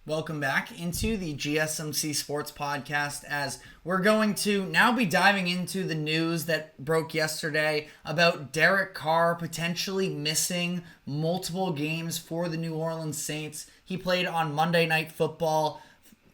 Welcome back into the GSMC Sports Podcast, as we're going to now be diving into the news that broke yesterday about Derek Carr potentially missing multiple games for the New Orleans Saints. He played on Monday Night Football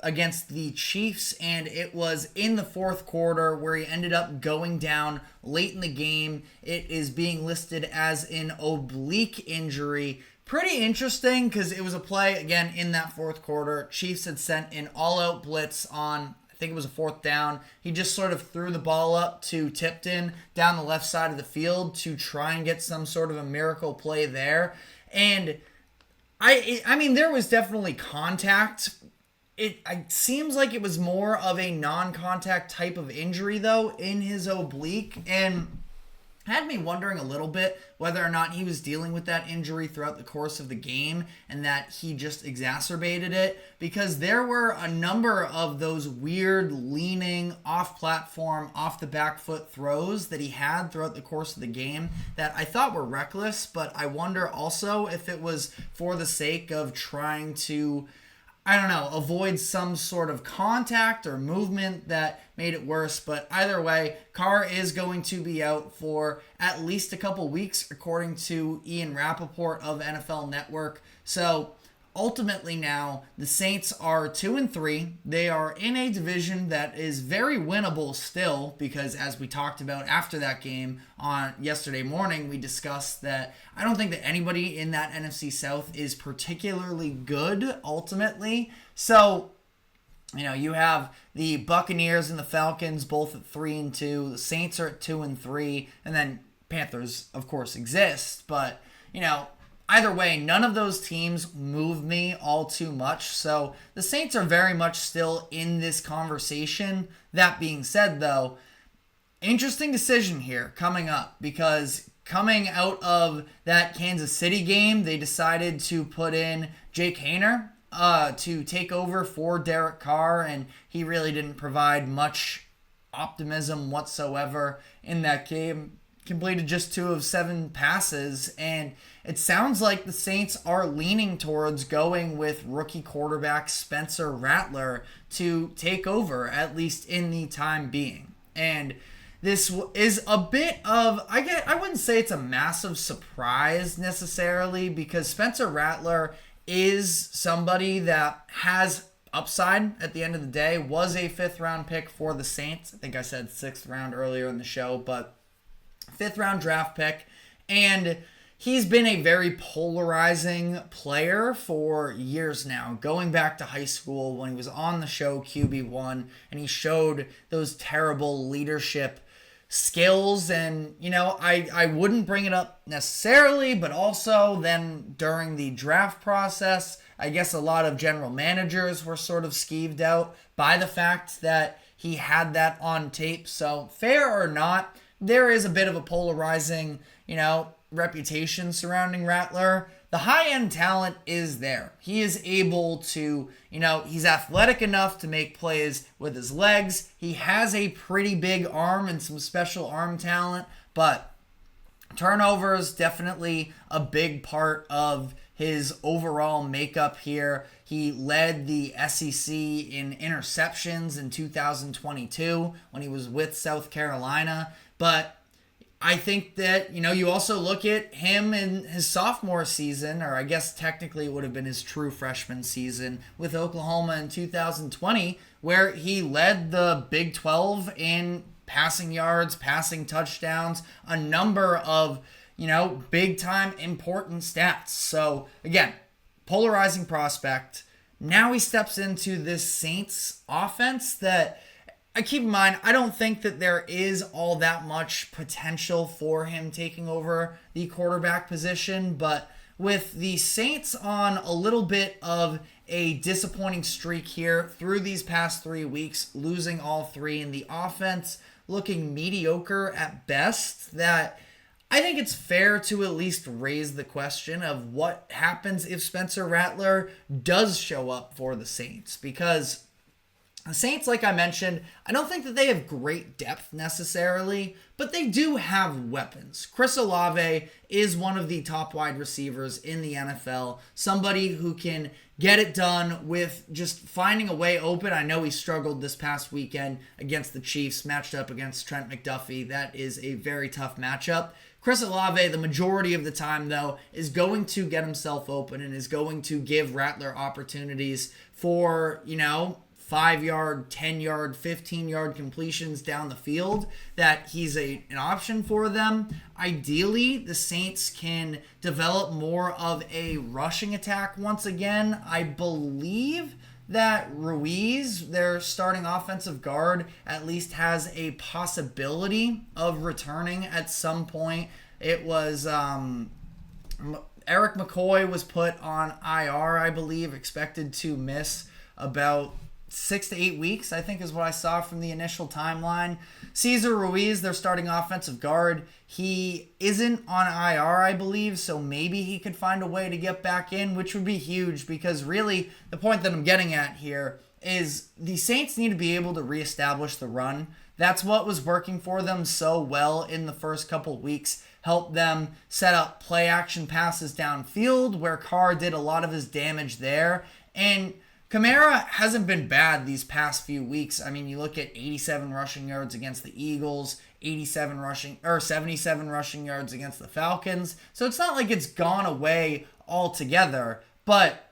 against the Chiefs, and it was in the fourth quarter where he ended up going down late in the game. It is being listed as an oblique injury. Pretty interesting because it was a play, again, in that fourth quarter. Chiefs had sent an all-out blitz on, I think it was a fourth down. He just sort of threw the ball up to Tipton down the left side of the field to try and get some sort of a miracle play there. And, I mean, there was definitely contact. It seems like it was more of a non-contact type of injury, though, in his oblique, and had me wondering a little bit whether or not he was dealing with that injury throughout the course of the game and that he just exacerbated it, because there were a number of those weird leaning off-platform, off-the-back foot throws that he had throughout the course of the game that I thought were reckless, but I wonder also if it was for the sake of trying to, I don't know, avoid some sort of contact or movement that made it worse. But either way, Carr is going to be out for at least a couple weeks, according to Ian Rappaport of NFL Network. So ultimately now, the Saints are 2-3. They are in a division that is very winnable still, because as we talked about after that game on yesterday morning, we discussed that I don't think that anybody in that NFC South is particularly good ultimately. So, you know, you have the Buccaneers and the Falcons both at 3-2. The Saints are at 2-3, and then Panthers, of course, exist. But, you know, either way, none of those teams move me all too much. So the Saints are very much still in this conversation. That being said, though, interesting decision here coming up, because coming out of that Kansas City game, they decided to put in Jake Haener to take over for Derek Carr, and he really didn't provide much optimism whatsoever in that game. Completed just 2 of 7 passes, and it sounds like the Saints are leaning towards going with rookie quarterback Spencer Rattler to take over, at least in the time being. And this is a bit of, I wouldn't say it's a massive surprise necessarily, because Spencer Rattler is somebody that has upside at the end of the day, was a 5th round pick for the Saints. I think I said 6th round earlier in the show, but 5th round draft pick, and he's been a very polarizing player for years now, going back to high school when he was on the show QB1 and he showed those terrible leadership skills. And, you know, I wouldn't bring it up necessarily, but also then during the draft process, I guess a lot of general managers were sort of skeeved out by the fact that he had that on tape. So fair or not, there is a bit of a polarizing, you know, reputation surrounding Rattler. The high-end talent is there. He is able to, you know, he's athletic enough to make plays with his legs. He has a pretty big arm and some special arm talent, but turnovers definitely a big part of his overall makeup here. He led the SEC in interceptions in 2022 when he was with South Carolina. But I think that, you know, you also look at him in his sophomore season, or I guess technically it would have been his true freshman season with Oklahoma in 2020, where he led the Big 12 in passing yards, passing touchdowns, a number of, you know, big-time important stats. So, again, polarizing prospect. Now he steps into this Saints offense that, I keep in mind, I don't think that there is all that much potential for him taking over the quarterback position, but with the Saints on a little bit of a disappointing streak here through these past 3 weeks, losing all 3 in the offense, looking mediocre at best, that I think it's fair to at least raise the question of what happens if Spencer Rattler does show up for the Saints, because The Saints, like I mentioned, I don't think that they have great depth necessarily, but they do have weapons. Chris Olave is one of the top wide receivers in the NFL, somebody who can get it done with just finding a way open. I know he struggled this past weekend against the Chiefs, matched up against Trent McDuffie. That is a very tough matchup. Chris Olave, the majority of the time, though, is going to get himself open and is going to give Rattler opportunities for, 5-yard, 10-yard, 15-yard completions down the field, that he's an option for them. Ideally, the Saints can develop more of a rushing attack once again. I believe that Ruiz, their starting offensive guard, at least has a possibility of returning at some point. It was Eric McCoy was put on IR, I believe, expected to miss about 6 to 8 weeks, I think is what I saw from the initial timeline. Cesar Ruiz, their starting offensive guard, he isn't on IR, I believe, so maybe he could find a way to get back in, which would be huge, because really the point that I'm getting at here is the Saints need to be able to reestablish the run. That's what was working for them so well in the first couple weeks. Helped them set up play action passes downfield, where Carr did a lot of his damage there. And Kamara hasn't been bad these past few weeks. I mean, you look at 87 rushing yards against the Eagles, 77 rushing yards against the Falcons. So it's not like it's gone away altogether, but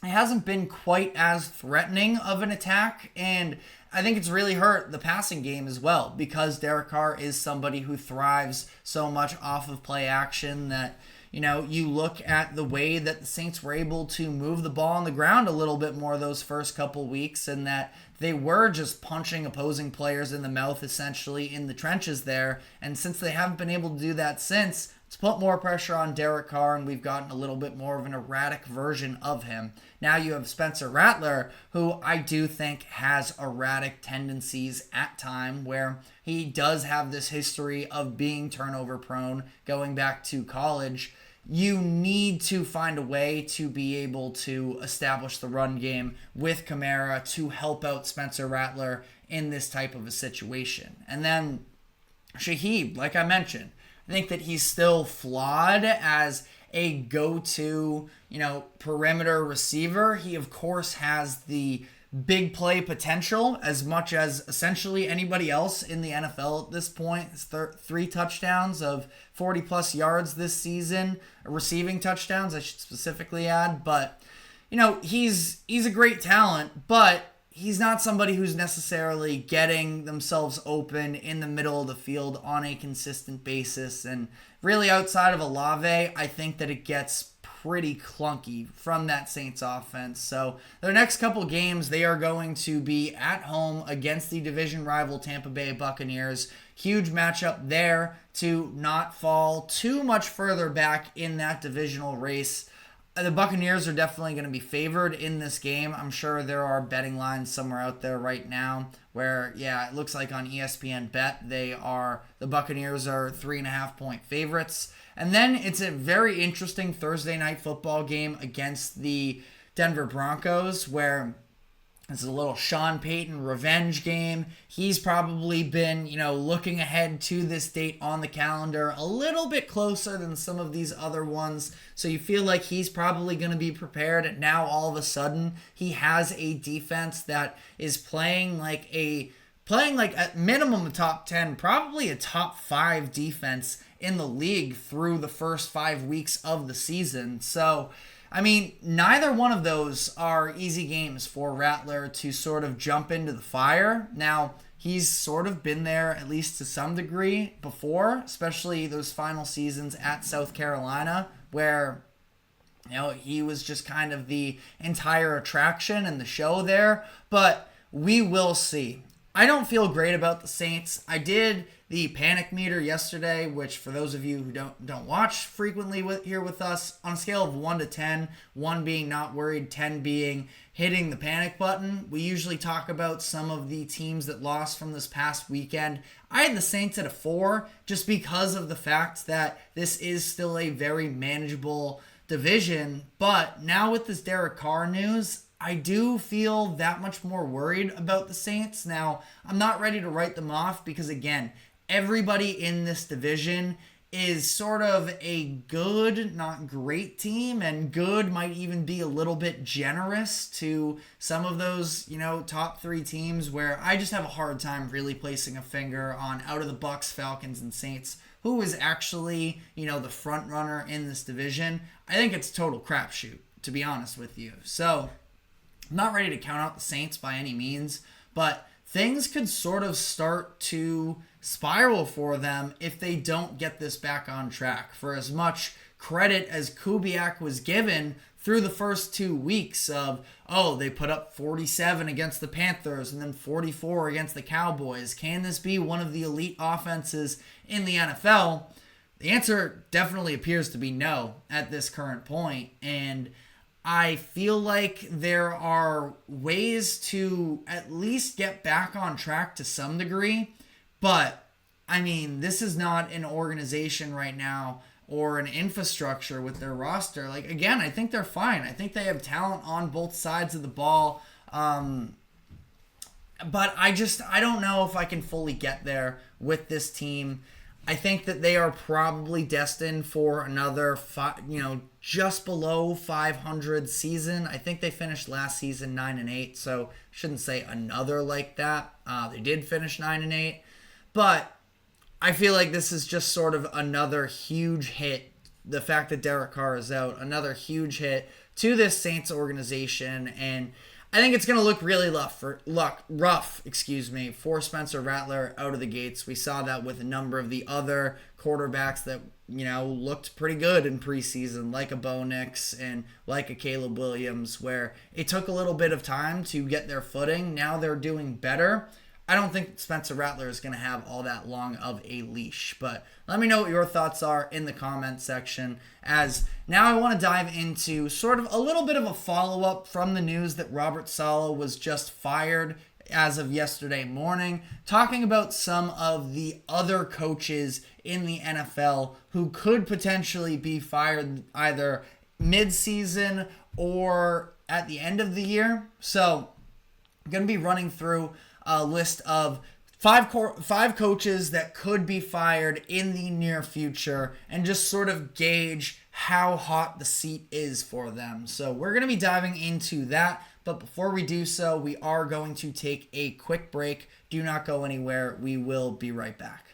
it hasn't been quite as threatening of an attack, and I think it's really hurt the passing game as well, because Derek Carr is somebody who thrives so much off of play action that, you look at the way that the Saints were able to move the ball on the ground a little bit more those first couple weeks, and that they were just punching opposing players in the mouth essentially in the trenches there. And since they haven't been able to do that since, it's put more pressure on Derek Carr, and we've gotten a little bit more of an erratic version of him. Now you have Spencer Rattler, who I do think has erratic tendencies at time, where he does have this history of being turnover prone going back to college. You need to find a way to be able to establish the run game with Kamara to help out Spencer Rattler in this type of a situation. And then Shaheed, like I mentioned, I think that he's still flawed as a go-to, perimeter receiver. He, of course, has the big play potential as much as essentially anybody else in the NFL at this point. It's 3 touchdowns of 40-plus yards this season, receiving touchdowns, I should specifically add. But, he's a great talent, but he's not somebody who's necessarily getting themselves open in the middle of the field on a consistent basis. And really outside of Olave, I think that it gets pretty clunky from that Saints offense. So their next couple games, they are going to be at home against the division rival Tampa Bay Buccaneers. Huge matchup there to not fall too much further back in that divisional race. The Buccaneers are definitely going to be favored in this game. I'm sure there are betting lines somewhere out there right now where, it looks like on ESPN Bet, the Buccaneers are 3.5-point favorites. And then it's a very interesting Thursday night football game against the Denver Broncos, where it's a little Sean Payton revenge game. He's probably been, looking ahead to this date on the calendar a little bit closer than some of these other ones. So you feel like he's probably going to be prepared. And now all of a sudden he has a defense that is playing like at minimum a top 10, probably a top 5 defense in the league through the first 5 weeks of the season. So, neither one of those are easy games for Rattler to sort of jump into the fire. Now, he's sort of been there, at least to some degree, before, especially those final seasons at South Carolina, where, he was just kind of the entire attraction and the show there. But we will see. I don't feel great about the Saints. I did the panic meter yesterday, which for those of you who don't watch frequently here with us, on a scale of 1 to 10, 1 being not worried, 10 being hitting the panic button. We usually talk about some of the teams that lost from this past weekend. I had the Saints at a 4 just because of the fact that this is still a very manageable division. But now with this Derek Carr news, I do feel that much more worried about the Saints. Now, I'm not ready to write them off because, again, everybody in this division is sort of a good, not great team, and good might even be a little bit generous to some of those, top three teams, where I just have a hard time really placing a finger on, out of the Bucks, Falcons, and Saints, who is actually, the front runner in this division. I think it's total crapshoot, to be honest with you. So, I'm not ready to count out the Saints by any means, but things could sort of start to spiral for them if they don't get this back on track. For as much credit as Kubiak was given through the first 2 weeks of, they put up 47 against the Panthers and then 44 against the Cowboys. Can this be one of the elite offenses in the NFL? The answer definitely appears to be no at this current point. And I feel like there are ways to at least get back on track to some degree. But, this is not an organization right now or an infrastructure with their roster. Like, again, I think they're fine. I think they have talent on both sides of the ball. But I don't know if I can fully get there with this team. I think that they are probably destined for another, just below 500 season. I think they finished last season 9-8, so shouldn't say another like that. They did finish 9-8, but I feel like this is just sort of another huge hit. The fact that Derek Carr is out, another huge hit to this Saints organization, and I think it's going to look really rough for Spencer Rattler out of the gates. We saw that with a number of the other quarterbacks that, looked pretty good in preseason, like a Bo Nix and like a Caleb Williams, where it took a little bit of time to get their footing. Now they're doing better. I don't think Spencer Rattler is going to have all that long of a leash, but let me know what your thoughts are in the comment section, as now I want to dive into sort of a little bit of a follow-up from the news that Robert Saleh was just fired as of yesterday morning, talking about some of the other coaches in the NFL who could potentially be fired either mid-season or at the end of the year. So I'm going to be running through a list of five coaches that could be fired in the near future and just sort of gauge how hot the seat is for them. So we're going to be diving into that. But before we do so, we are going to take a quick break. Do not go anywhere. We will be right back.